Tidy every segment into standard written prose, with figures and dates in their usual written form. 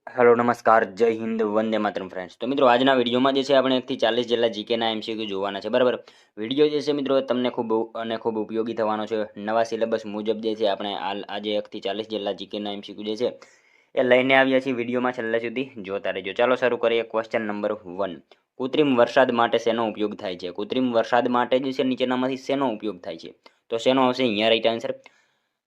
Hello નમસ્કાર જય Hind Vande Mataram friends. તો મિત્રો આજના વિડીયોમાં જે છે આપણે 1 થી 40 જેટલા જીકેના એમસીક્યુ જોવાના છે બરાબર। વિડીયો જે છે મિત્રો તમને ખૂબ ઉપયોગી થવાનો છે। નવા સિલેબસ મુજબ જે છે આપણે આજે 1 થી 40 જેટલા જીકેના એમસીક્યુ જે છે એ લઈને આવ્યા છીએ। વિડીયોમાં છેલ્લે સુધી જોતા રહેજો। ચાલો શરૂ કરીએ। ક્વેશ્ચન નંબર 1, કૃત્રિમ વરસાદ માટે શેનો ઉપયોગ થાય છે? કૃત્રિમ વરસાદ માટે જે છે નીચેનામાંથી શેનો ઉપયોગ થાય છે? તો શેનો આવશે અહીંયા રાઈટ આન્સર?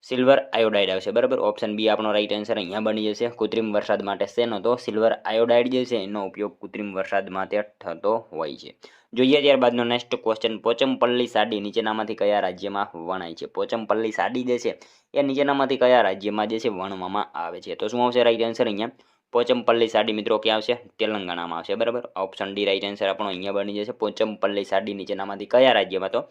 સિલ્વર આયોડાઇડ આવશે બરાબર। ઓપ્શન બી આપણો રાઈટ આન્સર અહીંયા બની જશે। કૃત્રિમ વરસાદ માટે શેનો? તો સિલ્વર આયોડાઇડ જે છે એનો ઉપયોગ કૃત્રિમ વરસાદ માટે થતો હોય છે। જોઈએ ત્યારબાદનો નેક્સ્ટ ક્વેશ્ચન, પોચમપલ્લી સાડી નીચેનામાંથી કયા રાજ્યમાં વણાય છે? પોચમપલ્લી સાડી જે છે એ નીચેનામાંથી કયા રાજ્યમાં જે છે વણવામાં આવે છે? તો શું આવશે રાઈટ આન્સર અહીંયા? પોચમપલ્લી સાડી મિત્રો ક્યાં આવશે? તેલંગાણામાં આવશે બરાબર। ઓપ્શન ડી રાઈટ આન્સર આપણો અહીંયા બની જશે। પોચમપલ્લી સાડી નીચેનામાંથી કયા રાજ્યમાં? તો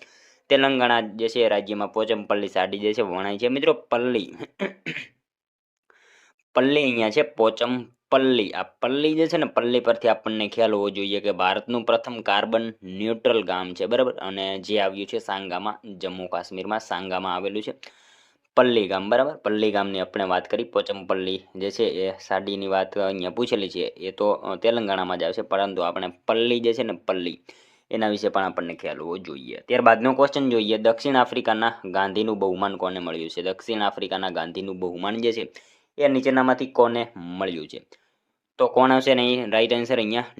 તેલંગાણા જે છે રાજ્યમાં પોચમપલ્લી સાડી જે છે વણાય છે। મિત્રો પલ્લી પલ્લી અહીંયા છે પોચમપલ્લી। આ પલ્લી જે છે ને પલ્લી પરથી આપણને ખ્યાલ હોવો જોઈએ કે ભારતનું પ્રથમ કાર્બન ન્યુટ્રલ ગામ છે બરાબર। અને જે આવ્યું છે સાંગામાં, જમ્મુ કાશ્મીરમાં સાંગામાં આવેલું છે પલ્લી ગામ બરાબર। પલ્લી ગામની આપણે વાત કરી। પોચમપલ્લી જે છે એ સાડીની વાત અહીંયા પૂછેલી છે એ તો તેલંગાણામાં જ આવશે, પરંતુ આપણે પલ્લી જે છે ને પલ્લી એના વિશે પણ આપણને ખ્યાલ હોવો જોઈએ। ત્યારબાદનો ક્વેશ્ચન જોઈએ, દક્ષિણ આફ્રિકાના ગાંધીનું બહુમાન કોને મળ્યું છે? દક્ષિણ આફ્રિકાના ગાંધીનું બહુમાન જે છે એ નીચેનામાંથી કોને મળ્યું છે? તો કોણ આવશે ને રાઈટ આન્સર અહીંયા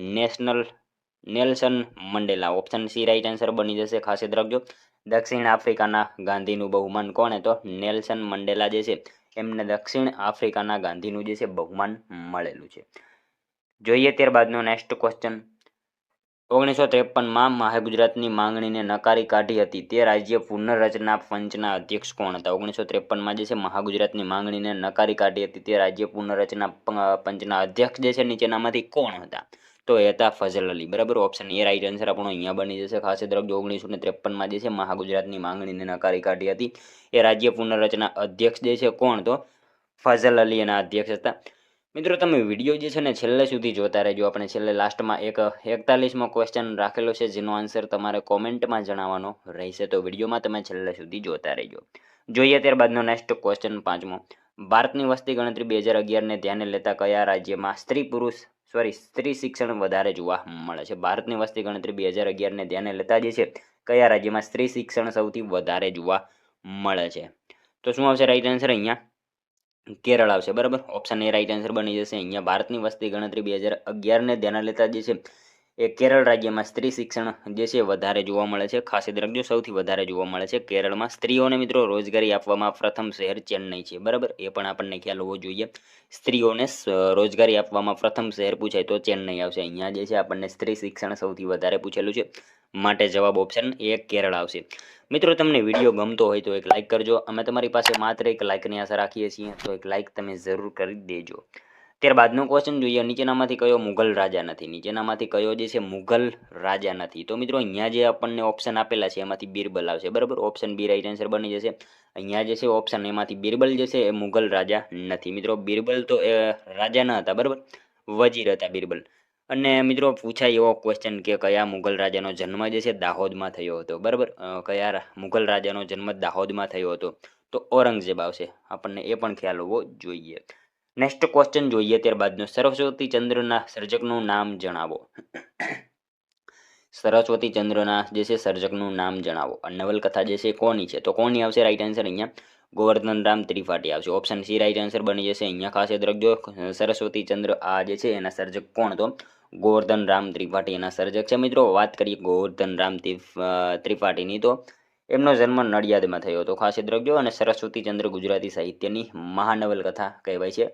Nelson Mandela. Option C right answer બની જશે, ખાસ યાદ રાખજો। દક્ષિણ આફ્રિકાના ગાંધીનું બહુમાન કોને? તો નેલ્સન મંડેલા જે છે એમને દક્ષિણ આફ્રિકાના ગાંધીનું જે છે બહુમાન મળેલું છે। જોઈએ ત્યારબાદનો નેક્સ્ટ ક્વેશ્ચન, 1953માં મહાગુજરાતની માંગણીને નકારી કાઢી હતી તે રાજ્ય પુનર્રચના પંચના અધ્યક્ષ કોણ હતા? 1953માં જે છે મહાગુજરાતની માંગણીને નકારી કાઢી હતી તે રાજ્ય પુનર્રચના પંચના અધ્યક્ષ જે છે નીચેનામાંથી કોણ હતા? તો એ હતા ફઝલ અલી બરાબર। ઓપ્શન એ રાઈટ આન્સર આપણો અહીંયા બની જશે, ખાસ યાદ રાખજો। 1953માં જે છે મહાગુજરાતની માંગણીને નકારી કાઢી હતી એ રાજ્ય પુનર્રચના અધ્યક્ષ જે છે કોણ? તો ફઝલ અલી એના અધ્યક્ષ હતા। મિત્રો તમે વિડીયો જે છે ને છેલ્લે સુધી જોતા રહેજો। આપણે છેલ્લે લાસ્ટમાં એક 41મો ક્વેશ્ચન રાખેલો છે જેનો આન્સર તમારે કોમેન્ટમાં જણાવવાનો રહેશે, તો વિડીયોમાં તમે છેલ્લે સુધી જોતા રહેજો। જોઈએ ત્યારબાદનો નેક્સ્ટ ક્વેશ્ચન 5મો, ભારતની વસ્તી ગણતરી 2011ને ધ્યાને લેતા કયા રાજ્યમાં સ્ત્રી શિક્ષણ વધારે જોવા મળે છે? ભારતની વસ્તી ગણતરી 2011ને ધ્યાને લેતા જે છે કયા રાજ્યમાં સ્ત્રી શિક્ષણ સૌથી વધારે જોવા મળે છે? તો શું આવશે રાઈટ આન્સર અહીંયા? કેરળ આવશે બરાબર। ઓપ્શન એ રાઈટ આન્સર બની જશે। અહીંયા ભારતની વસ્તી ગણતરી 2011ને ધ્યાને લેતા જે છે એ કેરળ રાજ્યમાં સ્ત્રી શિક્ષણ જે છે વધારે જોવા મળે છે, ખાસ યાદ રાખજો। સૌથી વધારે જોવા મળે છે કેરળમાં। સ્ત્રીઓને મિત્રો રોજગારી આપવામાં પ્રથમ શહેર ચેન્નઈ છે બરાબર, એ પણ આપણને ખ્યાલ હોવો જોઈએ। સ્ત્રીઓને રોજગારી આપવામાં પ્રથમ શહેર પૂછાય તો ચેન્નઈ આવશે। અહીંયા જે છે આપણને સ્ત્રી શિક્ષણ સૌથી વધારે પૂછેલું છે, માટે જવાબ ઓપ્શન એ કેરળ આવશે। મિત્રો તમને વિડીયો ગમતો હોય તો એક લાઇક કરજો। અમે તમારી પાસે માત્ર એક લાઇકની આશા રાખીએ છીએ, તો એક લાઇક તમે જરૂર કરી દેજો। ત્યારબાદનો ક્વેશ્ચન જોઈએ, નીચેનામાંથી કયો મુઘલ રાજા નથી? નીચેનામાંથી કયો જે છે મુઘલ રાજા નથી? તો મિત્રો અહીંયા જે આપણને ઓપ્શન આપેલા છે એમાંથી બિરબલ આવશે બરાબર। ઓપ્શન બી રાઈટ આન્સર બની જશે। અહીંયા જે છે ઓપ્શન એમાંથી બિરબલ જે છે એ મુઘલ રાજા નથી। મિત્રો બિરબલ તો એ રાજા ન હતા બરાબર, વજીર હતા બિરબલ। અને મિત્રો પૂછાય એવો ક્વેશ્ચન કે કયા મુઘલ રાજાનો જન્મ જે છે દાહોદમાં થયો હતો બરાબર। કયા મુઘલ રાજાનો જન્મ દાહોદમાં થયો હતો? તો ઔરંગઝેબ આવશે, આપણને એ પણ ખ્યાલ હોવો જોઈએ। નેક્સ્ટ ક્વેશ્ચન જોઈએ ત્યારબાદનો, સરસ્વતી ચંદ્રના સર્જકનું નામ જણાવો। સરસ્વતી ચંદ્રના જે છે સર્જકનું નામ જણાવો। આ નવલકથા જે છે કોની છે? તો કોની આવશે રાઈટ આન્સર અહીંયા? ગોવર્ધન રામ ત્રિપાઠી આવશે। ઓપ્શન સી રાઈટ આન્સર બની જશે। અહીંયા ખાસ યાદ રાખજો, સરસ્વતી ચંદ્ર આ જે છે એના સર્જક કોણ? તો ગોવર્ધન રામ ત્રિપાઠી એના સર્જક છે। મિત્રો વાત કરીએ ગોવર્ધન રામ ત્રિપાઠીની, તો એમનો જન્મ નડિયાદમાં થયો હતો, ખાસ યાદ રાખજો। અને સરસ્વતી ચંદ્ર ગુજરાતી સાહિત્યની મહાનવલકથા કહેવાય છે,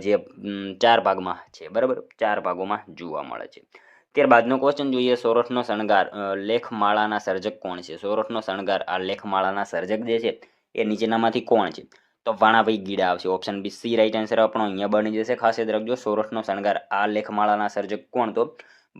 જે 4 ભાગમાં છે બરાબર, 4 ભાગોમાં જોવા મળે છે। ત્યારબાદનો ક્વેશ્ચન જોઈએ, સોરઠનો શણગાર લેખમાળાના સર્જક કોણ છે? સોરઠનો શણગાર આ લેખમાળાના સર્જક જે છે એ નીચેનામાંથી કોણ છે? તો વાણાભાઈ ગીડા આવશે। Option B C right answer આપણો અહીંયા બની જશે, ખાસ યાદ રાખજો। સોરઠનો શણગાર આ લેખમાળાના સર્જક કોણ? તો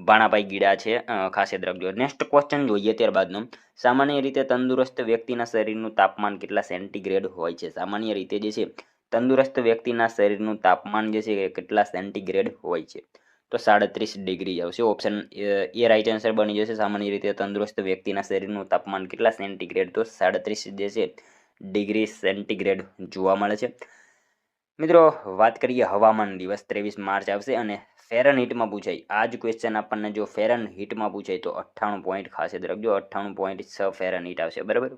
વાણાભાઈ ગીડા છે, ખાસ યાદ રાખજો। નેક્સ્ટ ક્વેશ્ચન જોઈએ ત્યારબાદનો, સામાન્ય રીતે તંદુરસ્ત વ્યક્તિના શરીરનું તાપમાન કેટલા સેન્ટીગ્રેડ હોય છે? સામાન્ય રીતે જે છે તંદુરસ્ત વ્યક્તિના શરીરનું તાપમાન જે છે એ કેટલા સેન્ટીગ્રેડ હોય છે? તો 37 ડિગ્રી આવશે। ઓપ્શન એ રાઈટ આન્સર બની જશે। સામાન્ય રીતે તંદુરસ્ત વ્યક્તિના શરીરનું તાપમાન કેટલા સેન્ટીગ્રેડ? તો 37 જે છે ડિગ્રી સેન્ટીગ્રેડ જોવા મળે છે। મિત્રો વાત કરીએ હવામાન દિવસ 23 માર્ચ આવશે અને ફેરનહીટમાં પૂછાય આ જ ક્વેશ્ચન આપણને જો ફેરનહીટમાં પૂછાય તો 98 પોઈન્ટ ખાસ યાદ રાખજો 98.6 ફેરનહીટ આવશે બરાબર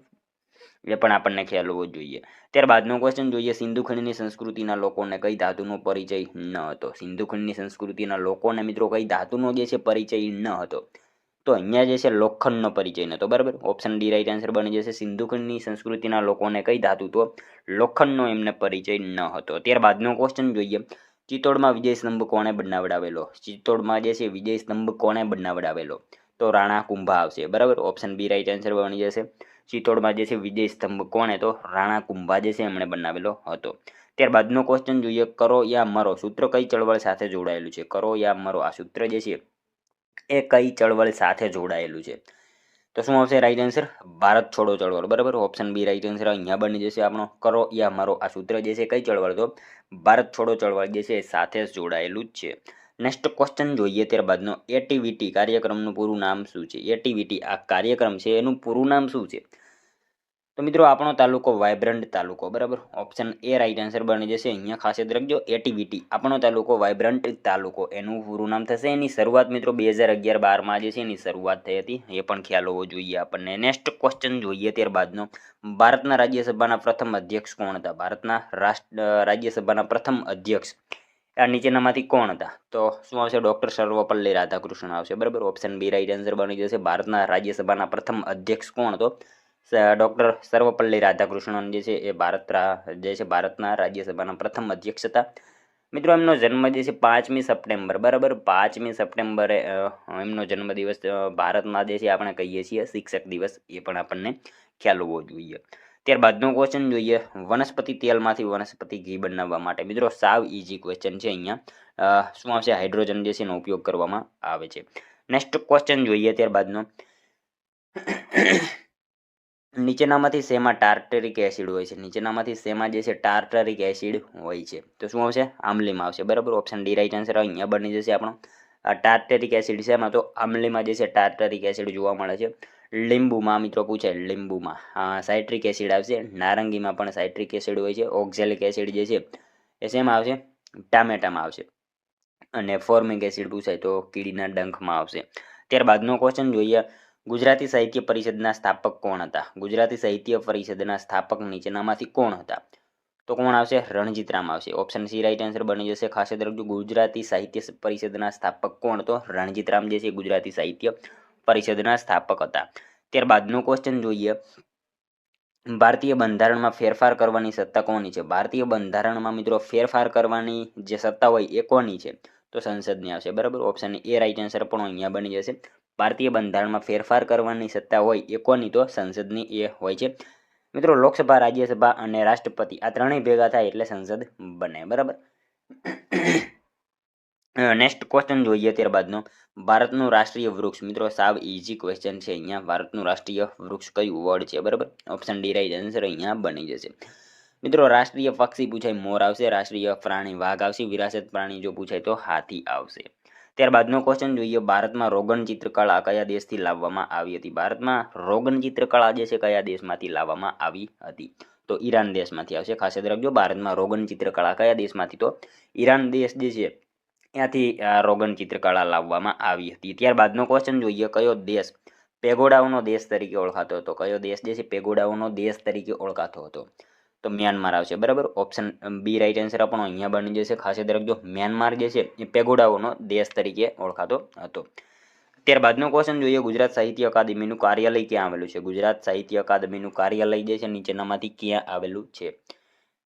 એ પણ આપણને ખ્યાલ હોવો જોઈએ ત્યારબાદનો ક્વેશ્ચન જોઈએ સિંધુ ખંડની સંસ્કૃતિના લોકોને કઈ ધાતુનો પરિચય ન હતો સિંધુ ખંડની સંસ્કૃતિના લોકોને મિત્રો કઈ ધાતુનો જે છે પરિચય ન હતો તો અહીંયા જે છે લોખંડનો પરિચય નતો બરાબર ઓપ્શન ડી રાઈટ આન્સર બની જશે સિંધુ ખંડની સંસ્કૃતિના લોકોને કઈ ધાતુ તો લોખંડનો એમને પરિચય ન હતો ત્યારબાદનો ક્વેશ્ચન જોઈએ ચિત્તોડમાં વિજય સ્તંભ કોણે બનાવડાવેલો ચિત્તોડમાં જે છે વિજય સ્તંભ કોણે બનાવડાવેલો તો રાણા કુંભા આવશે બરાબર ઓપ્શન બી રાઈટ આન્સર બની જશે ચિત્તોડમાં જે છે વિજય સ્તંભ કોણે તો રાણા કુંભા જે છે એમણે બનાવેલો હતો ત્યારબાદનો ક્વેશ્ચન જોઈએ કરો યા મરો સૂત્ર કઈ ચળવળ સાથે જોડાયેલું છે કરો યા મરો આ સૂત્ર જે છે એ કઈ ચળવળ સાથે જોડાયેલું છે તો શું આવશે રાઈટ આન્સર ભારત છોડો ચળવળ બરાબર ઓપ્શન બી રાઈટ આન્સર અહીંયા બની જશે આપણો કરો યા મારો આ સૂત્ર જે છે કઈ ચળવળ તો ભારત છોડો ચળવળ જે છે સાથે જ જોડાયેલું જ છે નેક્સ્ટ ક્વેશ્ચન જોઈએ ત્યારબાદનો એટીવીટી કાર્યક્રમનું પૂરું નામ શું છે એટીવીટી આ કાર્યક્રમ છે એનું પૂરું નામ શું છે તો મિત્રો આપણો તાલુકો વાઇબ્રન્ટ તાલુકો બરાબર ઓપ્શન એ રાઈટ આન્સર બની જશે અહીંયા ખાસ યાદ રાખજો એટીવીટી આપણો તાલુકો વાઇબ્રન્ટ તાલુકો એનું પૂરું નામ થશે એની શરૂઆત મિત્રો 2011-12 જે છે એની શરૂઆત થઈ હતી એ પણ ખ્યાલ હોવો જોઈએ આપણને નેક્સ્ટ ક્વેશ્ચન જોઈએ ત્યારબાદનો ભારતના રાજ્યસભાના પ્રથમ અધ્યક્ષ કોણ હતા ભારતના રાજ્યસભાના પ્રથમ અધ્યક્ષ આ નીચેનામાંથી કોણ હતા તો શું આવશે ડોક્ટર સર્વપલ્લી રાધાકૃષ્ણ આવશે બરાબર ઓપ્શન બી રાઈટ આન્સર બની જશે ભારતના રાજ્યસભાના પ્રથમ અધ્યક્ષ કોણ તો ડોક્ટર સર્વપલ્લી રાધાકૃષ્ણન જે છે એ ભારતના રાજ્યસભાના પ્રથમ અધ્યક્ષ હતા મિત્રો એમનો જન્મ જે છે 5મી સપ્ટેમ્બર બરાબર 5મી સપ્ટેમ્બરે એમનો જન્મદિવસ ભારતમાં જે છે આપણે કહીએ છીએ શિક્ષક દિવસ એ પણ આપણને ખ્યાલ હોવો જોઈએ ત્યારબાદનો ક્વેશ્ચન જોઈએ વનસ્પતિ તેલમાંથી વનસ્પતિ ઘી બનાવવા માટે મિત્રો સાવ ઇઝી ક્વેશ્ચન છે અહીંયા શું આવશે હાઇડ્રોજન જે છે એનો ઉપયોગ કરવામાં આવે છે નેક્સ્ટ ક્વેશ્ચન જોઈએ ત્યારબાદનો નીચેનામાંથી શેમાં ટાર્ટરિક એસિડ હોય છે નીચેનામાંથી શેમાં જે છે ટાર્ટરિક એસિડ હોય છે તો શું આવશે આમલીમાં આવશે બરાબર ઓપ્શન ડી રાઈટ આન્સર અહીંયા બની જશે આપણો ટાર્ટરિક એસિડ છે એમાં તો આમલીમાં જે છે ટાર્ટરિક એસિડ જોવા મળે છે લીંબુમાં મિત્રો પૂછાય લીંબુમાં સાઇટ્રિક એસિડ આવશે નારંગીમાં પણ સાઇટ્રિક એસિડ હોય છે ઓક્ઝેલિક એસિડ જે છે એ શેમાં આવશે ટામેટામાં આવશે અને ફોર્મિક એસિડ પૂછાય તો કીડીના ડંખમાં આવશે ત્યારબાદનો ક્વેશ્ચન જોઈએ ગુજરાતી સાહિત્ય પરિષદના સ્થાપક કોણ હતા ગુજરાતી સાહિત્ય પરિષદના સ્થાપક નીચેનામાંથી કોણ હતા તો કોણ આવશે રણજીતરામ આવશે ઓપ્શન સી રાઈટ આન્સર બની જશે ખાસ યાદ રાખજો ગુજરાતી સાહિત્ય પરિષદના સ્થાપક કોણ તો રણજીતરામ જે છે ગુજરાતી સાહિત્ય પરિષદના સ્થાપક હતા ત્યારબાદનો ક્વેશ્ચન જોઈએ ભારતીય બંધારણમાં ફેરફાર કરવાની સત્તા કોની છે ભારતીય બંધારણમાં મિત્રો ફેરફાર કરવાની જે સત્તા હોય એ કોની છે તો સંસદની આવશે બરાબર ઓપ્શન એ રાઈટ આન્સર પણ અહીંયા બની જશે ભારતીય બંધારણમાં ફેરફાર કરવાની સત્તા હોય એ કોની તો સંસદની એ હોય છે મિત્રો લોકસભા રાજ્યસભા અને રાષ્ટ્રપતિ આ ત્રણેય ભેગા થાય એટલે સંસદ બને બરાબર નેક્સ્ટ ક્વેશ્ચન જોઈએ ત્યારબાદનો ભારતનું રાષ્ટ્રીય વૃક્ષ મિત્રો સાવ ઇઝી ક્વેશ્ચન છે અહીંયા ભારતનું રાષ્ટ્રીય વૃક્ષ કયું વર્ડ છે બરાબર ઓપ્શન ડી રાઈટ આન્સર અહીંયા બની જશે મિત્રો રાષ્ટ્રીય પક્ષી પૂછાય મોર આવશે રાષ્ટ્રીય પ્રાણી વાઘ આવશે વિરાસત પ્રાણી જો પૂછાય તો હાથી આવશે ત્યારબાદનો ક્વેશ્ચન જોઈએ ભારતમાં રોગન ચિત્રકળા કયા દેશથી લાવવામાં આવી હતી ભારતમાં રોગન ચિત્રકળા જે છે કયા દેશમાંથી લાવવામાં આવી હતી તો ઈરાન દેશમાંથી આવશે ખાસ યાદ રાખજો ભારતમાં રોગન ચિત્રકળા કયા દેશમાંથી તો ઈરાન દેશ જે છે ત્યાંથી રોગન ચિત્રકળા લાવવામાં આવી હતી ત્યારબાદનો ક્વેશ્ચન જોઈએ કયો દેશ પેગોડાઓનો દેશ તરીકે ઓળખાતો હતો કયો દેશ જે છે પેગોડાઓનો દેશ તરીકે ઓળખાતો હતો તો મ્યાનમાર આવશે બરાબર ઓપ્શન બી રાઈટ આન્સર આપણો અહીંયા બની જશે ખાસ યાદ રાખજો મ્યાનમાર જે છે એ પેગોડાઓનો દેશ તરીકે ઓળખાતો હતો ત્યારબાદનો ક્વેશ્ચન જોઈએ ગુજરાત સાહિત્ય અકાદમીનું કાર્યાલય ક્યાં આવેલું છે ગુજરાત સાહિત્ય અકાદમીનું કાર્યાલય જે છે નીચેનામાંથી ક્યાં આવેલું છે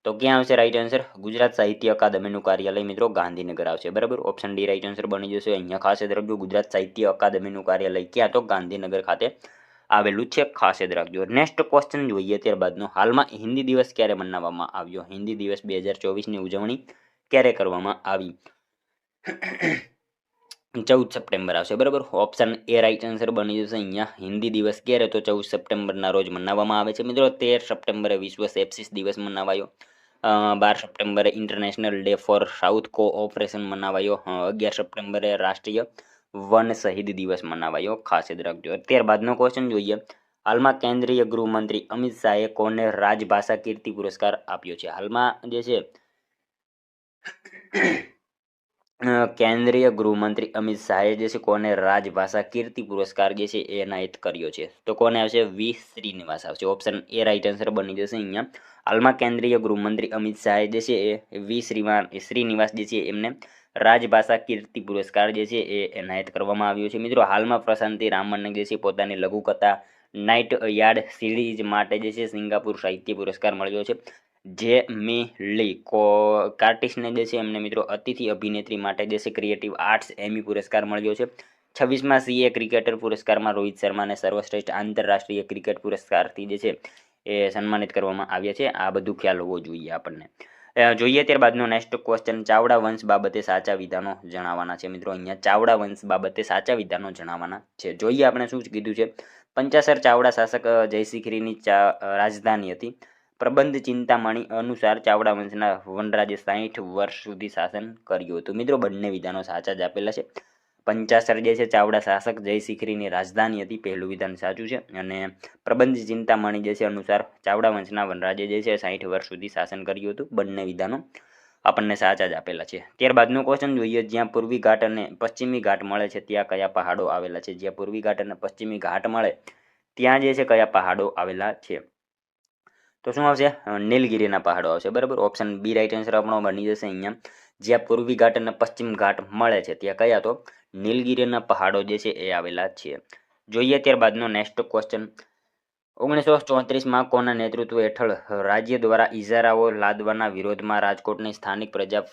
તો ક્યાં આવશે રાઈટ આન્સર ગુજરાત સાહિત્ય અકાદમીનું કાર્યાલય મિત્રો ગાંધીનગર આવશે બરાબર ઓપ્શન ડી રાઈટ આન્સર બની જશે અહીંયા ખાસ યાદ રાખજો ગુજરાત સાહિત્ય અકાદમીનું કાર્યાલય ક્યાં તો ગાંધીનગર ખાતે આવેલું છે ખાસ યાદ રાખજો નેક્સ્ટ ક્વેશ્ચન જોઈએ ત્યારબાદનો હાલમાં હિન્દી દિવસ ક્યારે મનાવવામાં આવ્યો હિન્દી દિવસ 2024ની ઉજવણી ક્યારે કરવામાં આવી 14 સપ્ટેમ્બર આવશે બરાબર ઓપ્શન એ રાઈટ આન્સર બની જશે અહીંયા હિન્દી દિવસ ક્યારે તો 14 સપ્ટેમ્બરના રોજ મનાવવામાં આવે છે મિત્રો 13 સપ્ટેમ્બરે વિશ્વ સેપ્સિસ દિવસ મનાવાયો 12 સપ્ટેમ્બરે international day for south cooperation મનાવાયો 11 સપ્ટેમ્બરે રાષ્ટ્રીય વન શહીદ દિવસ મનાવાયો ખાસ યાદ રાખજો ત્યારબાદનો ક્વેશ્ચન જોઈએ હાલમાં કેન્દ્રીય ગૃહમંત્રી અમિત શાહે કોને રાજભાષા કીર્તિ પુરસ્કાર આપ્યો છે હાલમાં જે છે કેન્દ્રીય ગૃહમંત્રી અમિત શાહે જે છે કોને રાજભાષા કીર્તિ પુરસ્કાર જે છે એ એનાયત કર્યો છે? તો કોને આવશે? વી શ્રીનિવાસ આવશે. ઓપ્શન એ રાઈટ આન્સર બની જશે અહીંયા. હાલમાં કેન્દ્રીય ગૃહમંત્રી અમિત શાહે જે છે એ વી શ્રીનિવાસ જે છે એમને રાજભાષા કીર્તિ પુરસ્કાર જે છે એ એનાયત કરવામાં આવ્યો છે. મિત્રો હાલમાં પ્રશાંતિ રામનને જે છે પોતાની લઘુકથા નાઇટ યાર્ડ સિરીઝ માટે જે છે સિંગાપુર સાહિત્ય પુરસ્કાર મળ્યો છે. જેમી લી કાર્ટિસને જે છે એમને મિત્રો અતિથિ અભિનેત્રી માટે જે છે ક્રિએટિવ આર્ટ્સ એમી પુરસ્કાર મળ્યો છે. 26મા સીએ ક્રિકેટર પુરસ્કારમાં રોહિત શર્માને સર્વશ્રેષ્ઠ આંતરરાષ્ટ્રીય ક્રિકેટ પુરસ્કારથી જે છે એ સન્માનિત કરવામાં આવ્યા છે. આ બધું ખ્યાલ હોવો જોઈએ આપણને. જોઈએ ત્યારબાદનો નેક્સ્ટ ક્વેશ્ચન, ચાવડા વંશ બાબતે સાચા વિધાનો જણાવવાના છે. મિત્રો અહીંયા ચાવડા વંશ બાબતે સાચા વિધાનો જણાવવાના છે. જોઈએ આપણે શું કીધું છે. પંચાસર ચાવડા શાસક જયશિખરીની રાજધાની હતી. પ્રબંધ ચિંતામણી અનુસાર ચાવડા વંશના વનરાજે 60 વર્ષ સુધી શાસન કર્યું હતું. મિત્રો બંને વિધાનો સાચા જ આપેલા છે. પંચાસર જે છે ચાવડા શાસક જયશિખરીની રાજધાની હતી, પહેલું વિધાન સાચું છે. અને પ્રબંધ ચિંતામણી જે છે અનુસાર ચાવડા વંશના વનરાજે જે છે 60 વર્ષ સુધી શાસન કર્યું હતું. બંને વિધાનો આપણને સાચા જ આપેલા છે. ત્યારબાદનો ક્વેશ્ચન જોઈએ, જ્યાં પૂર્વી ઘાટ અને પશ્ચિમી ઘાટ મળે છે ત્યાં કયા પહાડો આવેલા છે? જ્યાં પૂર્વી ઘાટ અને પશ્ચિમી ઘાટ મળે ત્યાં જે છે કયા પહાડો આવેલા છે? તો શું આવશે? નીલગિરીના પહાડો આવશે. બરાબર, ઓપ્શન બી રાઈટ આન્સર આપણો બની જશે અહીંયા. જ્યાં પૂર્વી ઘાટ અને પશ્ચિમ ઘાટ મળે છે ત્યાં કયા? તો નીલગિરીના પહાડો જે છે એ આવેલા છે. જોઈએ ત્યારબાદનો નેક્સ્ટ ક્વેશ્ચન, 1934માં કોના નેતૃત્વ હેઠળ રાજ્ય દ્વારા ઇજારાઓ લાદવાના વિરોધમાં રાજકોટની સ્થાનિક પ્રજા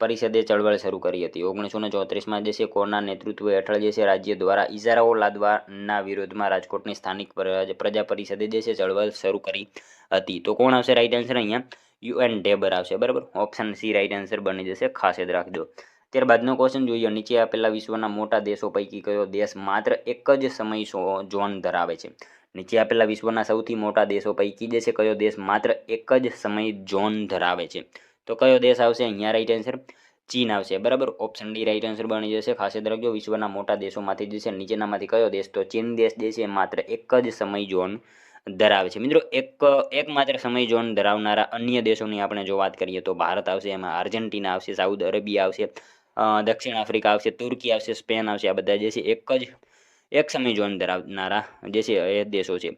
પરિષદે ચળવળ શરૂ કરી હતી? 1934માં જે છે કોના નેતૃત્વ હેઠળ જે છે રાજ્ય દ્વારા ઇજારાઓ લાદવાના વિરોધમાં રાજકોટની સ્થાનિક પ્રજા પરિષદે જે છે ચળવળ શરૂ કરી હતી? તો કોણ આવશે રાઈટ આન્સર અહીંયા? યુએન ટેબર આવશે. બરાબર, ઓપ્શન સી રાઈટ આન્સર બની જશે, ખાસ યાદ રાખજો. ત્યારબાદનો ક્વેશ્ચન જોઈએ, નીચે આપેલા વિશ્વના મોટા દેશો પૈકી કયો દેશ માત્ર એક જ સમય ઝોન ધરાવે છે? નીચે આપેલા વિશ્વના સૌથી મોટા દેશો પૈકી જે છે કયો દેશ માત્ર એક જ સમય ઝોન ધરાવે છે? તો કયો દેશ આવશે અહીંયા રાઈટ આન્સર? ચીન આવશે. બરાબર, ઓપ્શન ડી રાઈટ આન્સર બની જશે, ખાસ યાદ રાખજો. વિશ્વના મોટા દેશોમાંથી જે છે નીચેનામાંથી કયો દેશ? તો ચીન દેશ જે છે માત્ર એક જ સમય ઝોન ધરાવે છે. મિત્રો એક માત્ર સમય ઝોન ધરાવનારા અન્ય દેશોની આપણે જો વાત કરીએ તો ભારત આવશે, એમાં આર્જેન્ટિના આવશે, સાઉદી અરેબિયા આવશે, દક્ષિણ આફ્રિકા આવશે, તુર્કી આવશે, સ્પેન આવશે. આ બધા જે છે એક સમય ઝોન ધરાવનારા જે છે એ દેશો છે.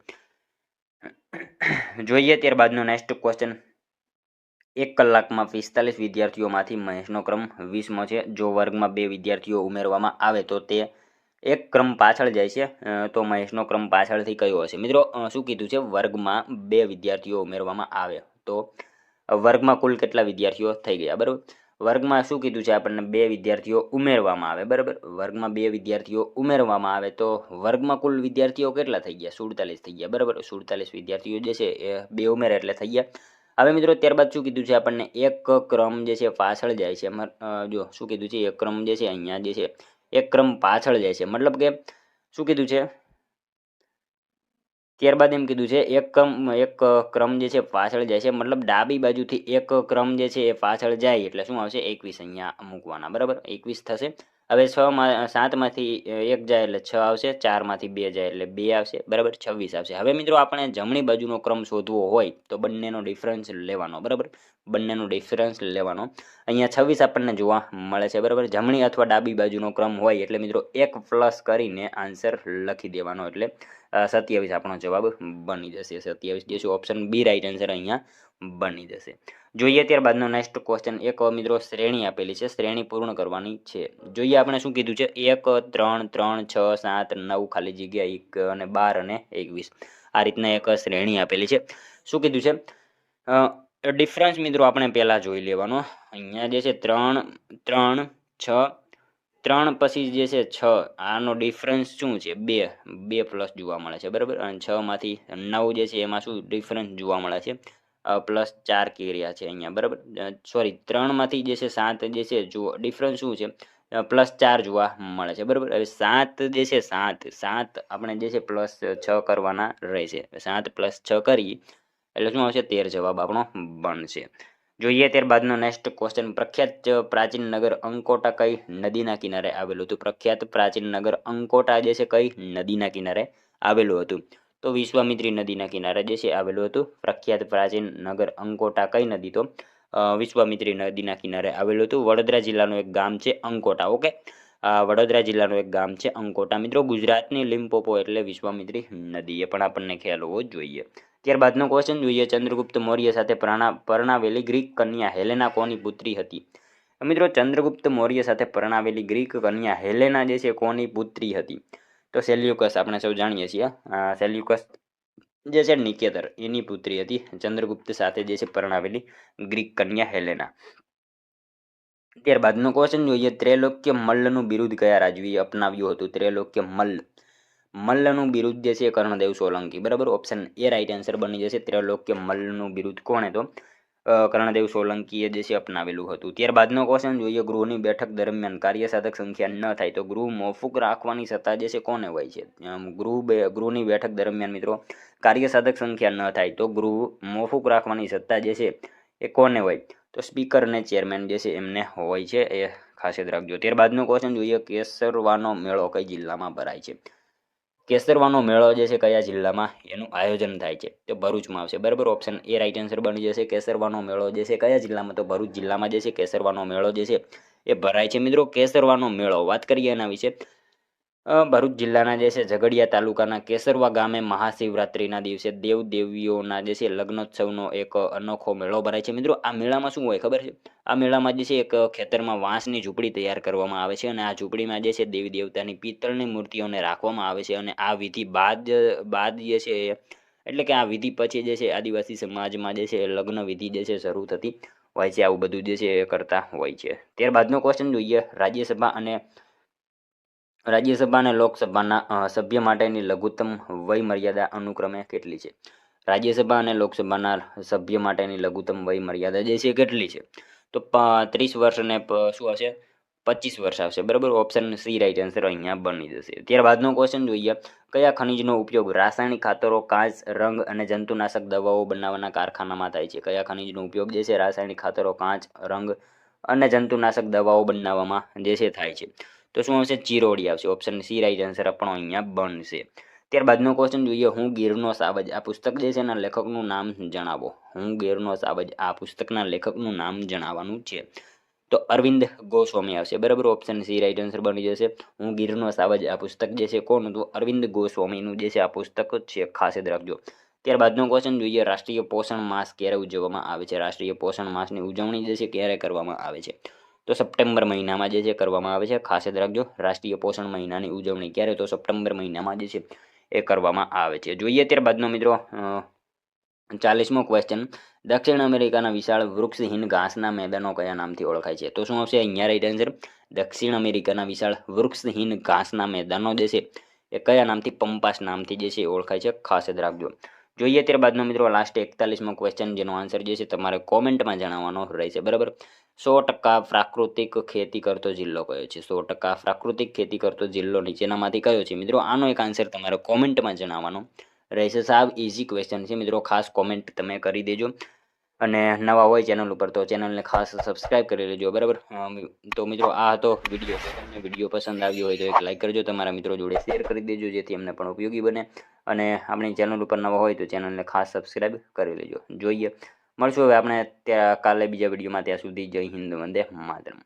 જોઈએ ત્યારબાદનો નેક્સ્ટ ક્વેશ્ચન, 1 કલાકમાં 45 વિદ્યાર્થીઓમાંથી મહેશનો ક્રમ 20મો છે. જો વર્ગમાં 2 વિદ્યાર્થીઓ ઉમેરવામાં આવે તો તે એક ક્રમ પાછળ જાય છે, તો મહેશનો ક્રમ પાછળથી કયો હશે? મિત્રો શું કીધું છે? વર્ગમાં 2 વિદ્યાર્થીઓ ઉમેરવામાં આવે તો વર્ગમાં કુલ કેટલા વિદ્યાર્થીઓ થઈ ગયા? બરાબર, વર્ગમાં શું કીધું છે આપણને? 2 વિદ્યાર્થીઓ ઉમેરવામાં આવે. બરાબર, વર્ગમાં 2 વિદ્યાર્થીઓ ઉમેરવામાં આવે તો વર્ગમાં કુલ વિદ્યાર્થીઓ કેટલા થઈ ગયા? 47 થઈ ગયા. બરાબર, 47 વિદ્યાર્થીઓ જે છે એ 2 ઉમેરે એટલે થઈ ગયા. હવે મિત્રો ત્યારબાદ શું કીધું છે આપણને? એક ક્રમ જે છે પાછળ જાય છે. જો શું કીધું છે? એક ક્રમ જે છે અહીંયા જે છે એક ક્રમ પાછળ જાય છે, મતલબ કે શું કીધું છે? ત્યારબાદ એમ કીધું છે એક ક્રમ જે છે પાછળ જાય છે, મતલબ ડાબી બાજુથી એક ક્રમ જે છે એ પાછળ જાય એટલે શું આવશે? 21 અહીંયા મૂકવાના. બરાબર, 21 થશે. હવે 7માંથી 1 જાય એટલે 6 આવશે, 4માંથી 2 જાય એટલે 2 આવશે. બરાબર, 26 આવશે. હવે મિત્રો આપણે જમણી બાજુનો ક્રમ શોધવો હોય તો બંનેનો ડિફરન્સ લેવાનો. બરાબર, બંનેનો ડિફરન્સ લેવાનો. અહીંયા 26 આપણને જોવા મળે છે. બરાબર, જમણી અથવા ડાબી બાજુનો ક્રમ હોય એટલે મિત્રો 1 પ્લસ કરીને આન્સર લખી દેવાનો, એટલે 27 આપણો જવાબ બની જશે. 27 જે છે ઓપ્શન બી રાઈટ આન્સર અહીંયા બની જશે. જોઈએ ત્યારબાદનો નેક્સ્ટ ક્વેશ્ચન, એક મિત્રો શ્રેણી આપેલી છે, શ્રેણી પૂર્ણ કરવાની છે. જોઈએ આપણે શું કીધું છે? 1 3 3 6 7 9 ખાલી જગ્યા 1 અને 12 અને 21 આ રીતના એક શ્રેણી આપેલી છે. શું કીધું છે? ડિફરન્સ મિત્રો આપણે પહેલા જોઈ લેવાનો. અહીંયા જે છે 3 3 6 3 પછી જે છે 6, આનો ડિફરન્સ શું છે? 2 પ્લસ જોવા મળે છે. બરાબર, અને 6માંથી 9 જે છે એમાં શું ડિફરન્સ જોવા મળે છે? +4 કર્યા છે અહીંયા. બરાબર, સોરી 3માંથી જે છે 7 જે છે જુઓ ડિફરન્સ શું છે? +4 જોવા મળે છે. બરાબર, હવે 7 જે છે 7 આપણે જે છે +6 કરવાના રહેશે. 7 + 6 કરી એટલે શું આવશે? 13 જવાબ આપણો બનશે. જોઈએ ત્યારબાદનો નેક્સ્ટ ક્વેશ્ચન, પ્રખ્યાત પ્રાચીન નગર અંકોટા કઈ નદીના કિનારે આવેલું હતું? પ્રખ્યાત પ્રાચીન નગર અંકોટા જે છે કઈ નદીના કિનારે આવેલું હતું? તો વિશ્વામિત્રી નદીના કિનારે જે છે આવેલું હતું પ્રખ્યાત પ્રાચીન નગર અંકોટા. કઈ નદી? તો વિશ્વામિત્રી નદીના કિનારે આવેલું હતું. વડોદરા જિલ્લાનું એક ગામ છે અંકોટા. ઓકે, વડોદરા જિલ્લાનું એક ગામ છે અંકોટા. મિત્રો ગુજરાતની લિમ્પોપો એટલે વિશ્વામિત્રી નદી, એ પણ આપણને ખ્યાલ હોવો જોઈએ. ત્યારબાદનો ક્વેશ્ચન જોઈએ, ચંદ્રગુપ્ત મૌર્ય સાથે પરણાવેલી ગ્રીક કન્યા હેલેના કોની પુત્રી હતી? મિત્રો ચંદ્રગુપ્ત મૌર્ય સાથે પરણાવેલી ગ્રીક કન્યા હેલેના જે છે કોની પુત્રી હતી? તો સેલ્યુકસ આપણે સૌ જાણીએ છીએ. સેલ્યુકસ જે છે નિકેતર એની પુત્રી હતી ચંદ્રગુપ્ત સાથે જે છે પરણાવેલી ગ્રીક કન્યા હેલેના. ત્યારબાદનો ક્વેશ્ચન જોઈએ, ત્રૈલોક્ય મલ્લનું બિરુદ કયા રાજવીએ અપનાવ્યું હતું? ત્રૈલોક્ય મલ્લનું બિરુદ જે છે કર્ણદેવ સોલંકી. બરાબર, ઓપ્શન એ રાઈટ આન્સર બની જશે. ત્રૈલોક્ય મલ્લનું બિરુદ કોણે? તો કર્ણદેવ સોલંકીએ જે છે અપનાવેલું હતું. ત્યારબાદનો ક્વેશ્ચન જોઈએ, ગૃહની બેઠક દરમિયાન કાર્યસાધક સંખ્યા ન થાય તો ગૃહ મોકૂફ રાખવાની સત્તા જે છે કોને હોય છે? ગૃહની બેઠક દરમિયાન મિત્રો કાર્યસાધક સંખ્યા ન થાય તો ગૃહ મોકૂફ રાખવાની સત્તા જે છે એ કોને હોય? તો સ્પીકર અને ચેરમેન જે છે એમને હોય છે, એ ખાસ યાદ રાખજો. ત્યારબાદનો ક્વેશ્ચન જોઈએ, કેસરવાનો મેળો કઈ જિલ્લામાં ભરાય છે? કેસરવાનો મેળો જે છે કયા જિલ્લામાં એનું આયોજન થાય છે? તો ભરૂચમાં આવશે. બરાબર, ઓપ્શન એ રાઈટ આન્સર બની જશે. કેસરવાનો મેળો જે છે કયા જિલ્લામાં? તો ભરૂચ જિલ્લામાં જે છે કેસરવાનો મેળો જે છે એ ભરાય છે. મિત્રો કેસરવાનો મેળો વાત કરીએ એના વિશે, ભરૂચ જિલ્લાના જે છે ઝઘડિયા તાલુકાના કેસરવા ગામે મહાશિવરાત્રિના દિવસે દેવ દેવીઓના જે છે લગ્નોત્સવનો એક અનોખો મેળો ભરાય છે. મિત્રો આ મેળામાં શું હોય ખબર છે? આ મેળામાં જે છે એક ખેતરમાં વાંસની ઝૂંપડી તૈયાર કરવામાં આવે છે અને આ ઝૂંપડીમાં જે છે દેવી દેવતાની પિત્તળની મૂર્તિઓને રાખવામાં આવે છે અને આ વિધિ બાદ જે છે એટલે કે આ વિધિ પછી જે છે આદિવાસી સમાજમાં જે છે લગ્ન વિધિ જે છે શરૂ થતી હોય છે. આવું બધું જે છે એ કરતા હોય છે. ત્યારબાદનો ક્વેશ્ચન જોઈએ, રાજ્યસભા અને લોકસભાના સભ્ય માટેની લઘુત્તમ વય મર્યાદા અનુક્રમે કેટલી છે? રાજ્યસભા અને લોકસભાના સભ્ય માટેની લઘુત્તમ વય મર્યાદા જે છે કેટલી છે? તો 30 વર્ષ અને શું હશે 25 વર્ષ આવશે. બરાબર, ઓપ્શન સી રાઈટ આન્સર અહીંયા બની જશે. ત્યારબાદનો ક્વેશ્ચન જોઈએ, કયા ખનિજનો ઉપયોગ રાસાયણિક ખાતરો, કાચ, રંગ અને જંતુનાશક દવાઓ બનાવવાના કારખાનામાં થાય છે? કયા ખનિજનો ઉપયોગ જે છે રાસાયણિક ખાતરો, કાચ, રંગ અને જંતુનાશક દવાઓ બનાવવામાં જે છે થાય છે? તો શું આવશે? ચિરોડી આવશે. ઓપ્શન સી રાઈટ આન્સર આપણો અહીંયા બનશે. ત્યારબાદનો ક્વેશ્ચન જોઈએ, હું ગીરનો સાવજ આ પુસ્તક જે છે એના લેખકનું નામ જણાવો. હું ગીરનો સાવજ આ પુસ્તકના લેખકનું નામ જણાવવાનું છે. તો અરવિંદ ગોસ્વામી આવશે. બરાબર, ઓપ્શન સી રાઈટ આન્સર બની જશે. હું ગીરનો સાવજ આ પુસ્તક જે છે કોનું? તો અરવિંદ ગોસ્વામીનું જે છે આ પુસ્તક છે, ખાસ યાદ રાખજો. ત્યારબાદનો ક્વેશ્ચન જોઈએ, રાષ્ટ્રીય પોષણ માસ ક્યારે ઉજવવામાં આવે છે? રાષ્ટ્રીય પોષણ માસની ઉજવણી જે છે ક્યારે કરવામાં આવે છે? તો સપ્ટેમ્બર મહિનામાં જે છે કરવામાં આવે છે. ખાસ યાદ રાખજો, રાષ્ટ્રીય પોષણ મહિનાની ઉજવણી ક્યારે? તો સપ્ટેમ્બર મહિનામાં જે છે એ કરવામાં આવે છે. જોઈએ ત્યારબાદનો મિત્રો 40મો ક્વેશ્ચન, દક્ષિણ અમેરિકાના વિશાળ વૃક્ષહીન ઘાસના મેદાનો કયા નામથી ઓળખાય છે? તો શું આવશે અહીંયા રાઈટ આન્સર? દક્ષિણ અમેરિકાના વિશાળ વૃક્ષહીન ઘાસના મેદાનો જે છે એ કયા નામથી? પંપાસ નામથી જે છે ઓળખાય છે. ખાસ યાદ રાખજો. જોઈએ ત્યારબાદનો મિત્રો લાસ્ટ 41મો ક્વેશ્ચન, જેનો આન્સર જે છે તમારે કોમેન્ટમાં જણાવવાનો રહેશે. બરાબર, 100% પ્રાકૃતિક ખેતી કરતો જિલ્લો કયો છે? 100% પ્રાકૃતિક ખેતી કરતો જિલ્લો નીચેનામાંથી કયો છે? મિત્રો આનો એક આન્સર તમારે કોમેન્ટમાં જણાવવાનો રહેશે. સાવ ઇઝી ક્વેશ્ચન છે મિત્રો, ખાસ કોમેન્ટ તમે કરી દેજો. અને નવા હોય ચેનલ ઉપર તો ચેનલને ખાસ સબસ્ક્રાઇબ કરી લેજો. બરાબર, તો મિત્રો આ હતો વિડીયો. જો તમને વિડીયો પસંદ આવ્યો હોય તો એક લાઇક કરજો, તમારા મિત્રો જોડે શેર કરી દેજો જેથી એમને પણ ઉપયોગી બને. અને આપણી ચેનલ ઉપર નવા હોય તો ચેનલને ખાસ સબસ્ક્રાઇબ કરી લેજો. જોઈએ મળશું હવે આપણે કાલે બીજા વિડીયોમાં. ત્યાં સુધી જય હિન્દ, વંદે માતરમ.